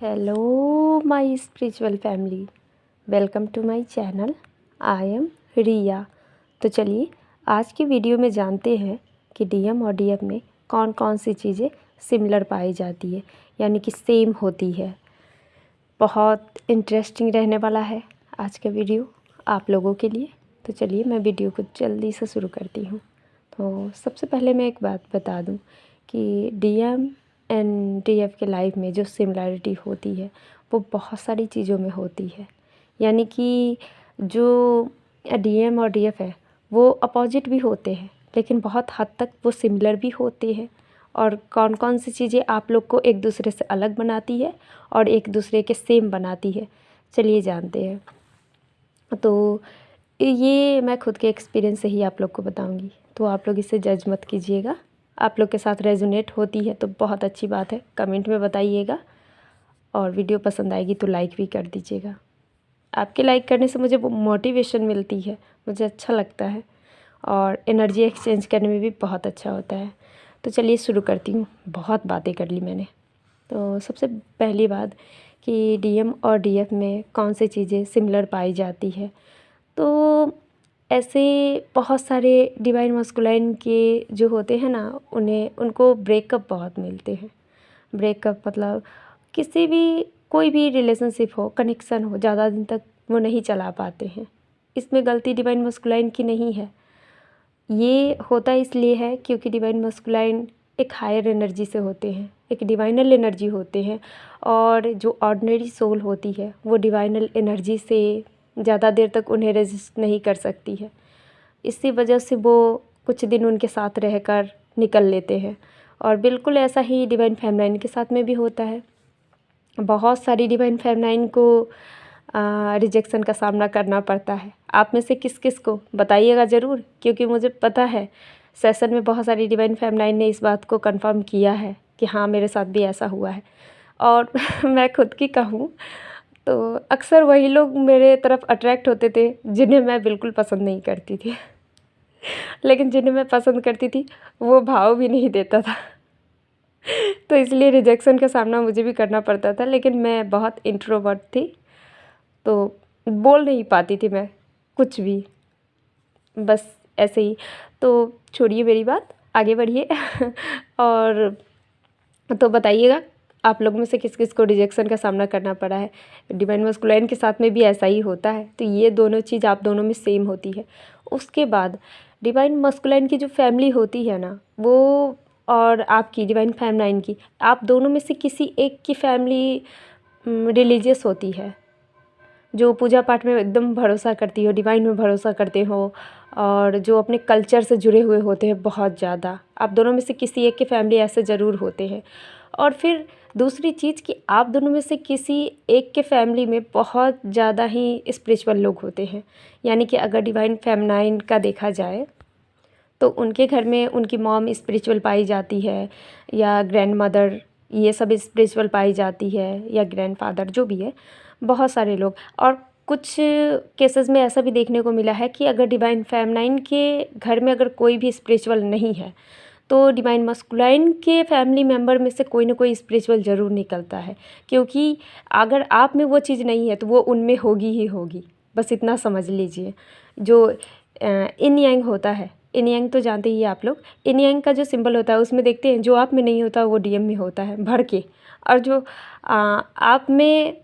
Hello my spiritual family, welcome to my channel. I am Riya. तो चलिए आज की वीडियो में जानते हैं कि डीएम और डीएफ में कौन कौन सी चीज़ें सिमिलर पाई जाती है, यानी कि सेम होती है। बहुत इंटरेस्टिंग रहने वाला है आज का वीडियो आप लोगों के लिए। तो चलिए मैं वीडियो को जल्दी से शुरू करती हूँ। तो सबसे पहले मैं एक बात बता दूँ कि डीएम एंड डीएफ के लाइफ में जो सिमिलरिटी होती है वो बहुत सारी चीज़ों में होती है। यानी कि जो डीएम और डीएफ है वो अपोजिट भी होते हैं, लेकिन बहुत हद तक वो सिमिलर भी होते हैं। और कौन कौन सी चीज़ें आप लोग को एक दूसरे से अलग बनाती है और एक दूसरे के सेम बनाती है, चलिए जानते हैं। तो ये मैं खुद के एक्सपीरियंस से ही आप लोग को बताऊंगी, तो आप लोग इसे जज मत कीजिएगा। आप लोग के साथ रेजोनेट होती है तो बहुत अच्छी बात है, कमेंट में बताइएगा। और वीडियो पसंद आएगी तो लाइक भी कर दीजिएगा। आपके लाइक करने से मुझे मोटिवेशन मिलती है, मुझे अच्छा लगता है और एनर्जी एक्सचेंज करने में भी बहुत अच्छा होता है। तो चलिए शुरू करती हूँ, बहुत बातें कर ली मैंने। तो सबसे पहली बात कि डीएम और डीएफ में कौन सी चीज़ें सिमिलर पाई जाती है। तो ऐसे बहुत सारे डिवाइन मस्कुलाइन के जो होते हैं ना, उनको ब्रेकअप बहुत मिलते हैं। ब्रेकअप मतलब किसी भी कोई भी रिलेशनशिप हो, कनेक्शन हो, ज़्यादा दिन तक वो नहीं चला पाते हैं। इसमें गलती डिवाइन मस्कुलाइन की नहीं है। ये होता इसलिए है क्योंकि डिवाइन मस्कुलाइन एक हायर एनर्जी से होते हैं, एक डिवाइनल एनर्जी होते हैं। और जो ऑर्डिनरी सोल होती है वो डिवाइनल एनर्जी से ज़्यादा देर तक उन्हें रेजिस्ट नहीं कर सकती है। इसी वजह से वो कुछ दिन उनके साथ रहकर निकल लेते हैं। और बिल्कुल ऐसा ही डिवाइन फेमनाइन के साथ में भी होता है। बहुत सारी डिवाइन फेमनाइन को रिजेक्शन का सामना करना पड़ता है। आप में से किस किस को बताइएगा ज़रूर, क्योंकि मुझे पता है सेशन में बहुत सारी डिवाइन फेमनाइन ने इस बात को कंफर्म किया है कि हाँ मेरे साथ भी ऐसा हुआ है। और मैं खुद की कहूँ तो अक्सर वही लोग मेरे तरफ अट्रैक्ट होते थे जिन्हें मैं बिल्कुल पसंद नहीं करती थी। लेकिन जिन्हें मैं पसंद करती थी वो भाव भी नहीं देता था। तो इसलिए रिजेक्शन का सामना मुझे भी करना पड़ता था। लेकिन मैं बहुत इंट्रोवर्ट थी, तो बोल नहीं पाती थी मैं कुछ भी, बस ऐसे ही। तो छोड़िए मेरी बात, आगे बढ़िए। और तो बताइएगा आप लोग में से किस किस को रिजेक्शन का सामना करना पड़ा है। डिवाइन मस्कुलाइन के साथ में भी ऐसा ही होता है। तो ये दोनों चीज़ आप दोनों में सेम होती है। उसके बाद डिवाइन मस्कुलाइन की जो फैमिली होती है ना, वो और आपकी डिवाइन फेमनाइन की, आप दोनों में से किसी एक की फैमिली रिलीजियस होती है, जो पूजा पाठ में एकदम भरोसा करती हो, डिवाइन में भरोसा करते हो और जो अपने कल्चर से जुड़े हुए होते हैं बहुत ज़्यादा। आप दोनों में से किसी एक के फैमिली ऐसे ज़रूर होते हैं। और फिर दूसरी चीज़ कि आप दोनों में से किसी एक के फैमिली में बहुत ज़्यादा ही स्पिरिचुअल लोग होते हैं। यानी कि अगर डिवाइन फेमनाइन का देखा जाए तो उनके घर में उनकी मॉम स्पिरिचुअल पाई जाती है, या ग्रैंड मदर ये सब स्पिरिचुअल पाई जाती है, या ग्रैंड फादर जो भी है, बहुत सारे लोग। और कुछ केसेस में ऐसा भी देखने को मिला है कि अगर डिवाइन फेमनाइन के घर में अगर कोई भी स्पिरिचुअल नहीं है तो डिवाइन मस्कुलाइन के फैमिली मेम्बर में से कोई ना कोई स्पिरिचुअल ज़रूर निकलता है। क्योंकि अगर आप में वो चीज़ नहीं है तो वो उनमें होगी ही होगी, बस इतना समझ लीजिए। जो इन यांग होता है, इन यांग तो जानते ही आप लोग। इन यांग का जो सिंबल होता है उसमें देखते हैं जो आप में नहीं होता वो डीएम में होता है भर के, और जो आप में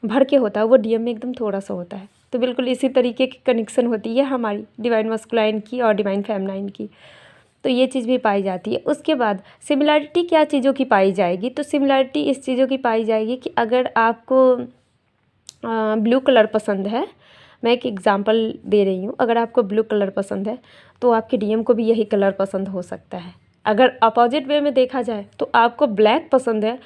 भर के होता है वो डीएम में एकदम थोड़ा सा होता है। तो बिल्कुल इसी तरीके की कनेक्शन होती है हमारी डिवाइन मस्कुलाइन की और डिवाइन फेमनाइन की। तो ये चीज़ भी पाई जाती है। उसके बाद सिमिलरिटी क्या चीज़ों की पाई जाएगी, तो सिमिलरिटी इस चीज़ों की पाई जाएगी कि अगर आपको ब्लू कलर पसंद है, मैं एक एग्ज़ाम्पल दे रही हूँ, अगर आपको ब्लू कलर पसंद है तो आपके डीएम को भी यही कलर पसंद हो सकता है। अगर अपोजिट वे में देखा जाए तो आपको ब्लैक पसंद है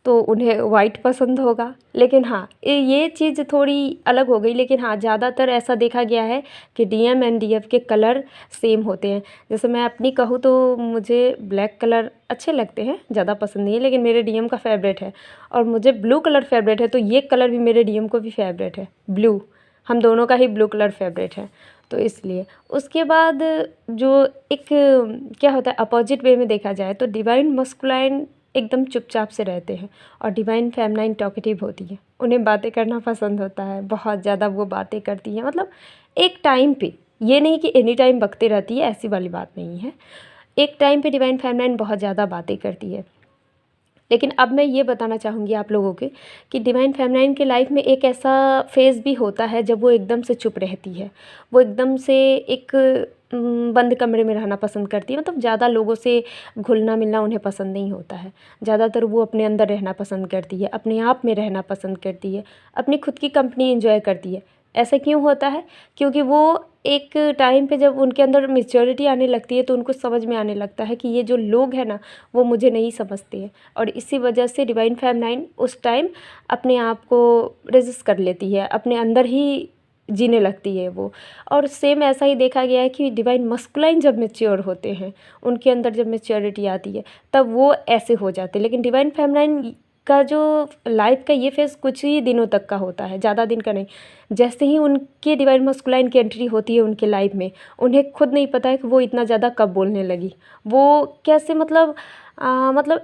तो उन्हें वाइट पसंद होगा। लेकिन हाँ ये चीज़ थोड़ी अलग हो गई, लेकिन हाँ ज़्यादातर ऐसा देखा गया है कि डीएम एंड डीएफ के कलर सेम होते हैं। जैसे मैं अपनी कहूँ तो मुझे ब्लैक कलर अच्छे लगते हैं, ज़्यादा पसंद नहीं है, लेकिन मेरे डीएम का फेवरेट है। और मुझे ब्लू कलर फेवरेट है, तो ये कलर भी मेरे डीएम को भी फेवरेट है, ब्लू। हम दोनों का ही ब्लू कलर फेवरेट है, तो इसलिए। उसके बाद जो एक क्या होता है अपोजिट वे में देखा जाए तो डिवाइन मस्कुलाइन एकदम चुपचाप से रहते हैं। और डिवाइन फेमिनाइन टॉकेटिव होती है, उन्हें बातें करना पसंद होता है, बहुत ज़्यादा वो बातें करती हैं। मतलब एक टाइम पे, ये नहीं कि एनी टाइम बकते रहती है, ऐसी वाली बात नहीं है। एक टाइम पे डिवाइन फेमिनाइन बहुत ज़्यादा बातें करती है। लेकिन अब मैं ये बताना चाहूँगी आप लोगों के कि डिवाइन फेमिनाइन के लाइफ में एक ऐसा फेज़ भी होता है जब वो एकदम से चुप रहती है। वो एकदम से एक बंद कमरे में रहना पसंद करती है। मतलब ज़्यादा लोगों से घुलना मिलना उन्हें पसंद नहीं होता है। ज़्यादातर वो अपने अंदर रहना पसंद करती है, अपने आप में रहना पसंद करती है, अपनी खुद की कंपनी एंजॉय करती है। ऐसा क्यों होता है? क्योंकि वो एक टाइम पे जब उनके अंदर मैच्योरिटी आने लगती है तो उनको समझ में आने लगता है कि ये जो लोग हैं ना, वो मुझे नहीं समझते हैं। और इसी वजह से डिवाइन फेमिनाइन उस टाइम अपने आप को रेजिस्ट कर लेती है, अपने अंदर ही जीने लगती है वो। और सेम ऐसा ही देखा गया है कि डिवाइन मस्कुलाइन जब मैच्योर होते हैं, उनके अंदर जब मैच्योरिटी आती है, तब वो ऐसे हो जाते हैं। लेकिन डिवाइन फेमिनाइन का जो लाइफ का ये फेज़ कुछ ही दिनों तक का होता है, ज़्यादा दिन का नहीं। जैसे ही उनके डिवाइन मस्कुलाइन की एंट्री होती है उनके लाइफ में, उन्हें खुद नहीं पता है कि वो इतना ज़्यादा कब बोलने लगी, वो कैसे, मतलब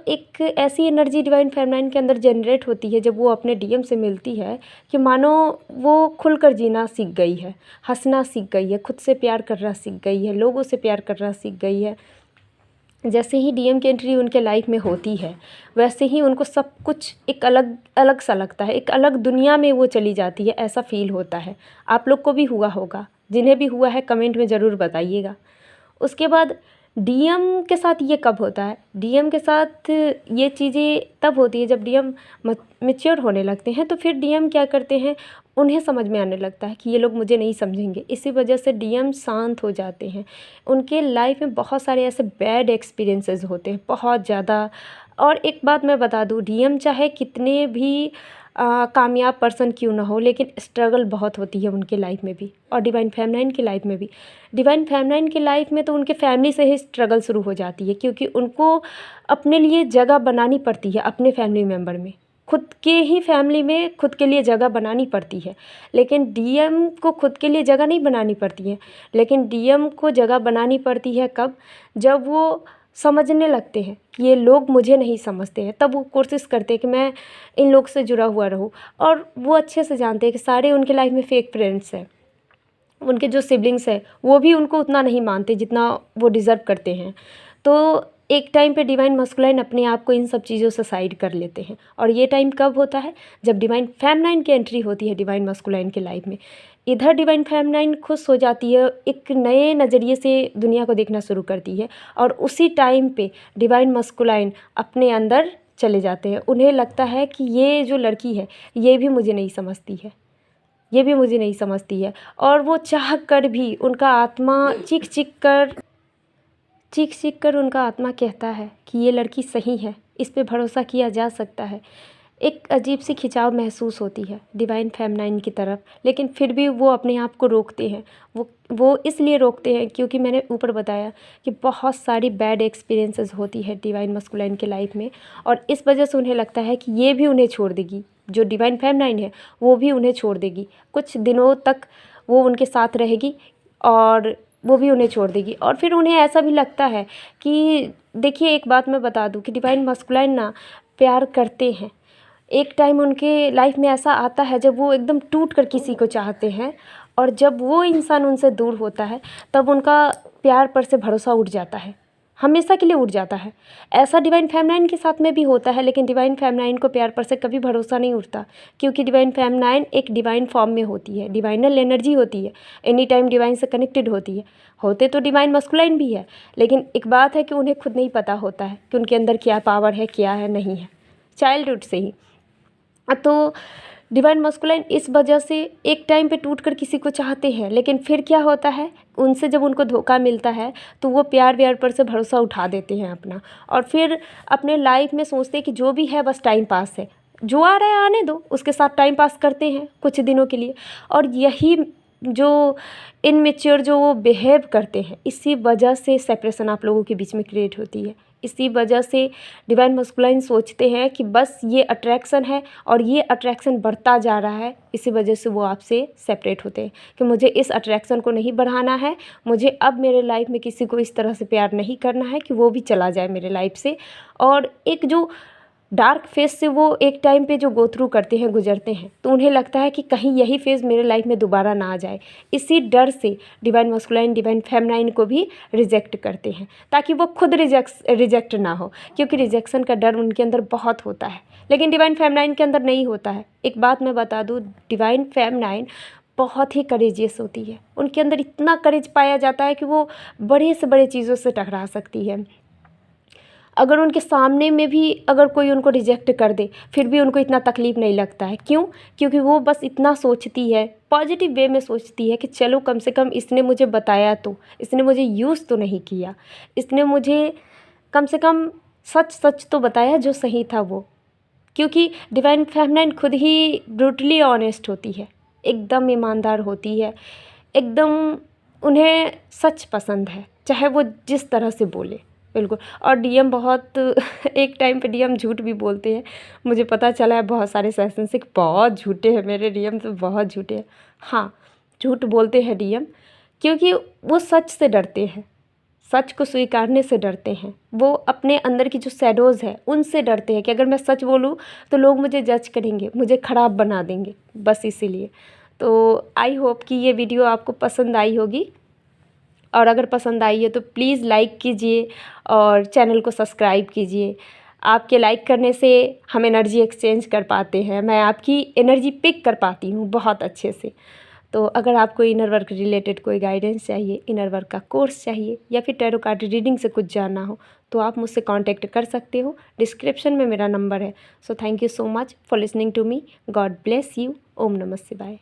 एक ऐसी एनर्जी डिवाइन फेमिनाइन के अंदर जनरेट होती है जब वो अपने डीएम से मिलती है कि मानो वो खुलकर जीना सीख गई है, हंसना सीख गई है, खुद से प्यार करना सीख गई है, लोगों से प्यार करना सीख गई है। जैसे ही डीएम की एंट्री उनके लाइफ में होती है, वैसे ही उनको सब कुछ एक अलग अलग सा लगता है, एक अलग दुनिया में वो चली जाती है, ऐसा फील होता है। आप लोग को भी हुआ होगा, जिन्हें भी हुआ है कमेंट में ज़रूर बताइएगा। उसके बाद डीएम के साथ ये कब होता है? डीएम के साथ ये चीज़ें तब होती है जब डीएम मैच्योर होने लगते हैं। तो फिर डीएम क्या करते हैं, उन्हें समझ में आने लगता है कि ये लोग मुझे नहीं समझेंगे। इसी वजह से डीएम शांत हो जाते हैं। उनके लाइफ में बहुत सारे ऐसे बैड एक्सपीरियंसेस होते हैं, बहुत ज़्यादा। और एक बात मैं बता दूँ, डीएम चाहे कितने भी कामयाब पर्सन क्यों ना हो, लेकिन स्ट्रगल बहुत होती है उनके लाइफ में भी, और डिवाइन फेमिनाइन की लाइफ में भी। डिवाइन फेमिनाइन की लाइफ में तो उनके फैमिली से ही स्ट्रगल शुरू हो जाती है, क्योंकि उनको अपने लिए जगह बनानी पड़ती है अपने फैमिली मेम्बर में, खुद के ही फैमिली में खुद के लिए जगह बनानी पड़ती है। लेकिन डीएम को खुद के लिए जगह नहीं बनानी पड़ती है, लेकिन डीएम को जगह बनानी पड़ती है कब? जब वो समझने लगते हैं कि ये लोग मुझे नहीं समझते हैं, तब वो कोशिश करते हैं कि मैं इन लोग से जुड़ा हुआ रहूं। और वो अच्छे से जानते हैं कि सारे उनके लाइफ में फेक फ्रेंड्स हैं। उनके जो सिबलिंग्स हैं वो भी उनको उतना नहीं मानते जितना वो डिज़र्व करते हैं। तो एक टाइम पे डिवाइन मस्कुलाइन अपने आप को इन सब चीज़ों से साइड कर लेते हैं। और ये टाइम कब होता है? जब डिवाइन फेमिनाइन की एंट्री होती है डिवाइन मस्कुलाइन के लाइफ में। इधर डिवाइन फेमिनाइन खुश हो जाती है, एक नए नज़रिए से दुनिया को देखना शुरू करती है, और उसी टाइम पे डिवाइन मस्कुलाइन अपने अंदर चले जाते हैं। उन्हें लगता है कि ये जो लड़की है ये भी मुझे नहीं समझती है, ये भी मुझे नहीं समझती है। और वो चाह कर भी उनका आत्मा चीख चीख कर उनका आत्मा कहता है कि ये लड़की सही है, इस पे भरोसा किया जा सकता है। एक अजीब सी खिंचाव महसूस होती है डिवाइन फेमिनाइन की तरफ, लेकिन फिर भी वो अपने आप को रोकते हैं। वो इसलिए रोकते हैं क्योंकि मैंने ऊपर बताया कि बहुत सारी बैड एक्सपीरियंसेस होती है डिवाइन मस्कुलाइन के लाइफ में, और इस वजह से उन्हें लगता है कि ये भी उन्हें छोड़ देगी, जो डिवाइन फेमिनाइन है वो भी उन्हें छोड़ देगी। कुछ दिनों तक वो उनके साथ रहेगी और वो भी उन्हें छोड़ देगी। और फिर उन्हें ऐसा भी लगता है कि देखिए, एक बात मैं बता दूं कि डिवाइन मस्कुलाइन ना प्यार करते हैं। एक टाइम उनके लाइफ में ऐसा आता है जब वो एकदम टूट कर किसी को चाहते हैं, और जब वो इंसान उनसे दूर होता है तब उनका प्यार पर से भरोसा उठ जाता है, हमेशा के लिए उठ जाता है। ऐसा डिवाइन फेमिनाइन के साथ में भी होता है, लेकिन डिवाइन फेमिनाइन को प्यार पर से कभी भरोसा नहीं उठता, क्योंकि डिवाइन फेमिनाइन एक डिवाइन फॉर्म में होती है, डिवाइनल एनर्जी होती है, एनी टाइम डिवाइन से कनेक्टेड होती है। होते तो डिवाइन मस्कुलाइन भी है, लेकिन एक बात है कि उन्हें खुद नहीं पता होता है कि उनके अंदर क्या पावर है, क्या है, नहीं है, चाइल्डहुड से ही। तो डिवाइन मस्कुलाइन इस वजह से एक टाइम पे टूट कर किसी को चाहते हैं, लेकिन फिर क्या होता है, उनसे जब उनको धोखा मिलता है तो वो प्यार व्यार पर से भरोसा उठा देते हैं अपना, और फिर अपने लाइफ में सोचते हैं कि जो भी है बस टाइम पास है, जो आ रहा है आने दो, उसके साथ टाइम पास करते हैं कुछ दिनों के लिए। और यही जो इनमेच्योर जो वो बिहेव करते हैं, इसी वजह से सेपरेशन आप लोगों के बीच में क्रिएट होती है। इसी वजह से डिवाइन मस्कुलाइन सोचते हैं कि बस ये अट्रैक्शन है और ये अट्रैक्शन बढ़ता जा रहा है, इसी वजह से वो आपसे सेपरेट होते हैं कि मुझे इस अट्रैक्शन को नहीं बढ़ाना है, मुझे अब मेरे लाइफ में किसी को इस तरह से प्यार नहीं करना है कि वो भी चला जाए मेरे लाइफ से। और एक जो डार्क फेज़ से वो एक टाइम पे जो गो थ्रू करते हैं, गुजरते हैं, तो उन्हें लगता है कि कहीं यही फेज़ मेरे लाइफ में दोबारा ना आ जाए। इसी डर से डिवाइन मस्कुलाइन डिवाइन फेमिनाइन को भी रिजेक्ट करते हैं ताकि वो खुद रिजेक्ट ना हो, क्योंकि रिजेक्शन का डर उनके अंदर बहुत होता है, लेकिन डिवाइन फेमिनाइन के अंदर नहीं होता है। एक बात मैं बता दूँ, डिवाइन फेमिनाइन बहुत ही करेजियस होती है। उनके अंदर इतना करेज पाया जाता है कि वो बड़े से बड़े चीज़ों से टकरा सकती है। अगर उनके सामने में भी अगर कोई उनको रिजेक्ट कर दे, फिर भी उनको इतना तकलीफ़ नहीं लगता है। क्यों? क्योंकि वो बस इतना सोचती है, पॉजिटिव वे में सोचती है कि चलो कम से कम इसने मुझे बताया तो, इसने मुझे यूज़ तो नहीं किया, इसने मुझे कम से कम सच सच तो बताया जो सही था वो। क्योंकि डिवाइन फेमिनाइन खुद ही ब्रूटली ऑनेस्ट होती है, एकदम ईमानदार होती है, एकदम उन्हें सच पसंद है, चाहे वो जिस तरह से बोले, बिल्कुल। और डीएम बहुत एक टाइम पे डीएम झूठ भी बोलते हैं, मुझे पता चला है बहुत सारे सेशन से बहुत झूठे हैं मेरे डीएम, तो बहुत झूठे हैं। हाँ, झूठ बोलते हैं डीएम, क्योंकि वो सच से डरते हैं, सच को स्वीकारने से डरते हैं। वो अपने अंदर की जो शैडोज़ है उनसे डरते हैं कि अगर मैं सच बोलूँ तो लोग मुझे जज करेंगे, मुझे ख़राब बना देंगे, बस इसीलिए। तो आई होप कि ये वीडियो आपको पसंद आई होगी, और अगर पसंद आई है तो प्लीज़ लाइक कीजिए और चैनल को सब्सक्राइब कीजिए। आपके लाइक करने से हम एनर्जी एक्सचेंज कर पाते हैं, मैं आपकी एनर्जी पिक कर पाती हूँ बहुत अच्छे से। तो अगर आपको इनर वर्क रिलेटेड कोई गाइडेंस चाहिए, इनर वर्क का कोर्स चाहिए, या फिर टैरो कार्ड रीडिंग से कुछ जानना हो, तो आप मुझसे कांटेक्ट कर सकते हो। डिस्क्रिप्शन में मेरा नंबर है। So thank you so much for listening to me. God bless you. ओम नमः शिवाय।